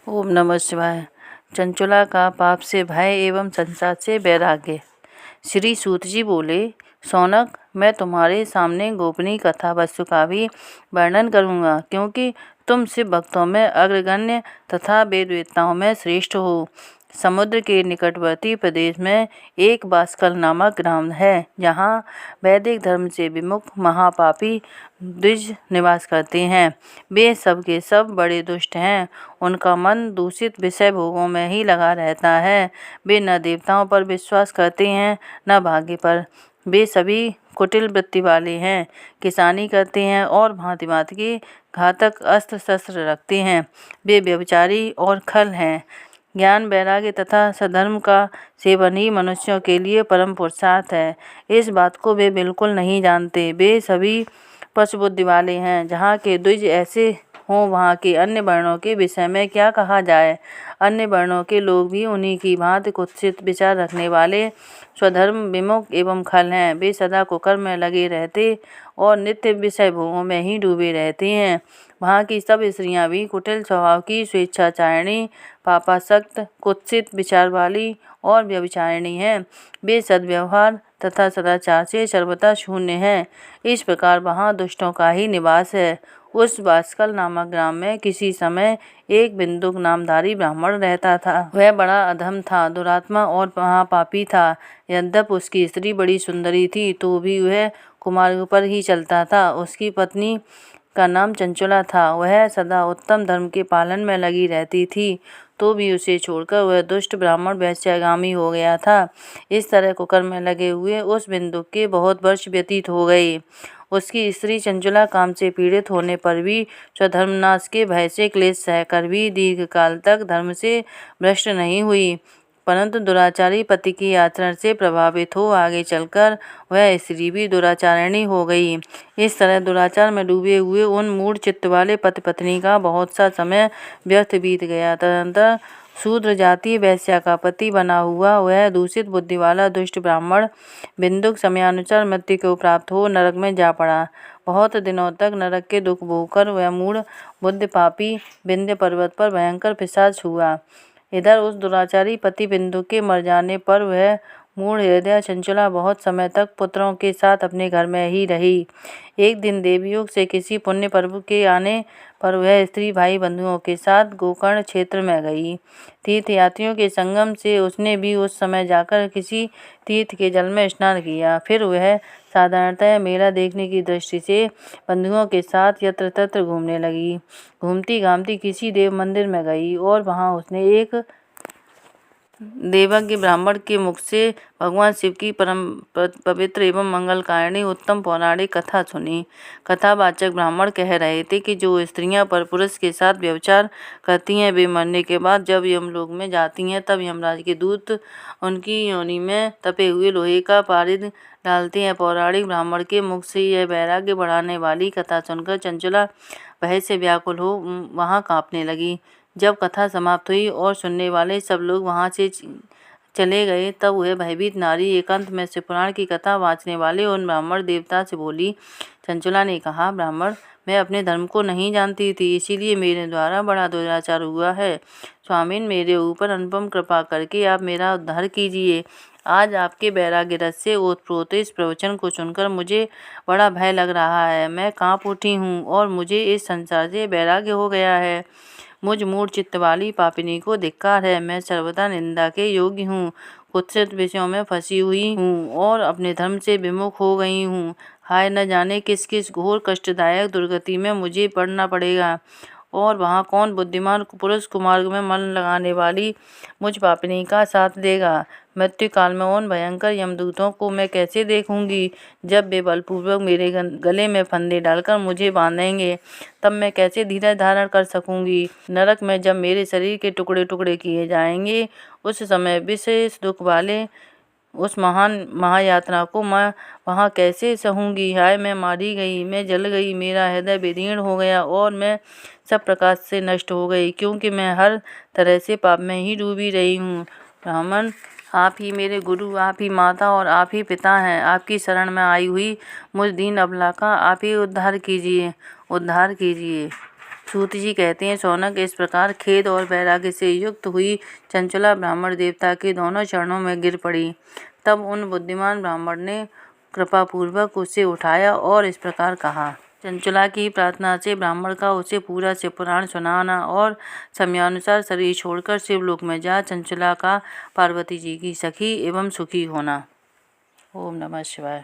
ओम नमः शिवाय। चंचुला का पाप से भय एवं संसार से वैराग्य। श्री सूत जी बोले, सौनक, मैं तुम्हारे सामने गोपनीय कथा वस्तु का भी वर्णन करूँगा, क्योंकि तुम शिव भक्तों में अग्रगण्य तथा वेदवेत्ताओं में श्रेष्ठ हो। समुद्र के निकटवर्ती प्रदेश में एक बास्कल नामक ग्राम है, जहाँ वैदिक धर्म से विमुख महापापी द्विज निवास करते हैं। वे सब के सब बड़े दुष्ट हैं। उनका मन दूषित विषय भोगों में ही लगा रहता है। वे न देवताओं पर विश्वास करते हैं, न भाग्य पर। वे सभी कुटिल वृत्ति वाले हैं, किसानी करते हैं और भांति भांति के घातक अस्त्र शस्त्र रखते हैं। वे व्यभिचारी और खल हैं। ज्ञान, वैराग्य तथा सधर्म का सेवन ही मनुष्यों के लिए परम पुरुषार्थ है। इस बात को वे बिल्कुल नहीं जानते। वे सभी पशु बुद्धि वाले हैं। जहाँ के द्विज ऐसे हों, वहाँ के अन्य वर्णों के विषय में क्या कहा जाए। अन्य वर्णों के लोग भी उन्हीं की भांति कुत्सित विचार रखने वाले स्वधर्म विमुख एवं खल हैं। वे सदा कुकर्म में लगे रहते और नित्य विषय भोगों में ही डूबे रहते हैं। वहाँ की सब स्त्रियाँ भी कुटिल स्वभाव की, स्वेच्छाचारिणी, पापासक्त, कुत्सित विचार वाली और व्यभिचारिणी हैं। वे सद्व्यवहार तथा सदाचार से सर्वथा शून्य हैं। इस प्रकार वहाँ दुष्टों का ही निवास है। उस बास्कल नामक ग्राम में किसी समय एक बिंदुक नामधारी ब्राह्मण रहता था। वह बड़ा अधम था, दुरात्मा और महापापी था। यद्यप उसकी स्त्री बड़ी सुंदरी थी, तो भी वह कुमार्ग पर ही चलता था। उसकी पत्नी का नाम चंचुला था। वह सदा उत्तम धर्म के पालन में लगी रहती थी, तो भी उसे छोड़कर वह दुष्ट ब्राह्मण वैश्यागामी हो गया था। इस तरह कुकर्म में लगे हुए उस बिंदुक के बहुत वर्ष व्यतीत हो गए। उसकी स्त्री चंचुला काम से पीड़ित होने पर भी स्वधर्मनाश के भय से क्लेश सहकर भी दीर्घ काल तक धर्म से भ्रष्ट नहीं हुई, परंतु दुराचारी पति के आचरण से प्रभावित हो आगे चलकर वह स्त्री भी दुराचारिणी हो गई। इस तरह दुराचार में डूबे हुए उन मूढ़ चित्त वाले पति पत्नी का बहुत सा समय व्यर्थ बीत गया। तदनंतर शूद्र जाति वैश्या का पति बना हुआ वह दूषित बुद्धि वाला दुष्ट ब्राह्मण बिंदुक समयानुसार मृत्यु को प्राप्त हो नरक में जा पड़ा। बहुत दिनों तक नरक के दुख भोगकर वह मूढ़ बुद्धि पापी विंध्य पर्वत पर भयंकर पिशाच हुआ। इधर उस दुराचारी पति बिंदु के मर जाने पर वह मूढ़ हृदय चंचुला बहुत समय तक पुत्रों के साथ अपने घर में ही रही। एक दिन देवयोग से किसी पुण्य पर्व के आने पर वह स्त्री भाई बंधुओं के साथ गोकर्ण क्षेत्र में गई। तीर्थयात्रियों के संगम से उसने भी उस समय जाकर किसी तीर्थ के जल में स्नान किया। फिर वह साधारणतः मेला देखने की दृष्टि से बंधुओं के साथ यत्र तत्र घूमने लगी। घूमती घामती किसी देव मंदिर में गई और वहाँ उसने एक देवज्ञ ब्राह्मण के मुख से भगवान शिव की परम पवित्र एवं मंगलकारिणी उत्तम पौराणिक कथा सुनी। कथावाचक ब्राह्मण कह रहे थे कि जो स्त्रियां परपुरुष के साथ व्यभिचार करती हैं, वे मरने के बाद जब यमलोक में जाती हैं, तब यमराज के दूत उनकी योनि में तपे हुए लोहे का पारिद डालते हैं। पौराणिक ब्राह्मण के मुख से यह वैराग्य बढ़ाने वाली कथा सुनकर चंचुला भय से व्याकुल हो वहाँ काँपने लगी। जब कथा समाप्त हुई और सुनने वाले सब लोग वहाँ से चले गए, तब वह भयभीत नारी एकांत में शिवपुराण की कथा वाँचने वाले उन ब्राह्मण देवता से बोली। चंचुला ने कहा, ब्राह्मण, मैं अपने धर्म को नहीं जानती थी, इसीलिए मेरे द्वारा बड़ा दुराचार हुआ है। स्वामीन, मेरे ऊपर अनुपम कृपा करके आप मेरा उद्धार कीजिए। आज आपके वैराग्य रस से ओतप्रोत इस प्रवचन को सुनकर मुझे बड़ा भय लग रहा है। मैं काँप उठी हूँ और मुझे इस संसार से वैराग्य हो गया है। मुझ मूढ़ चित्त वाली पापिनी को धिक्कार है। मैं सर्वदा निंदा के योग्य हूँ, कुत्सित विषयों में फंसी हुई हूँ और अपने धर्म से विमुख हो गई हूँ। हाय, न जाने किस किस घोर कष्टदायक दुर्गति में मुझे पड़ना पड़ेगा और वहाँ कौन बुद्धिमान पुरुष कुमार्ग में मन लगाने वाली मुझ पापिनी का साथ देगा। मृत्यु काल में उन भयंकर यमदूतों को मैं कैसे देखूंगी। जब वे बलपूर्वक मेरे गले में फंदे डालकर मुझे बांधेंगे, तब मैं कैसे धीरज धारण कर सकूंगी। नरक में जब मेरे शरीर के टुकड़े टुकड़े किए जाएंगे, उस समय विशेष दुख वाले उस महान महायात्रा को मैं वहाँ कैसे सहूँगी। हाय, मैं मारी गई, मैं जल गई, मेरा हृदय विदीर्ण हो गया और मैं सब प्रकार से नष्ट हो गई, क्योंकि मैं हर तरह से पाप में ही डूबी रही हूँ। ब्राह्मण, आप ही मेरे गुरु, आप ही माता और आप ही पिता हैं। आपकी शरण में आई हुई मुझ दीन अबला का आप ही उद्धार कीजिए, उद्धार कीजिए। सूत जी कहते हैं, शौनक, इस प्रकार खेद और वैराग्य से युक्त हुई चंचला ब्राह्मण देवता के दोनों चरणों में गिर पड़ी। तब उन बुद्धिमान ब्राह्मण ने कृपापूर्वक उसे उठाया और इस प्रकार कहा। चंचला की प्रार्थना से ब्राह्मण का उसे पूरा शिव पुराण सुनाना और समयानुसार शरीर छोड़कर शिवलोक में जा चंचला का पार्वती जी की सखी एवं सुखी होना। ओम नमः शिवाय।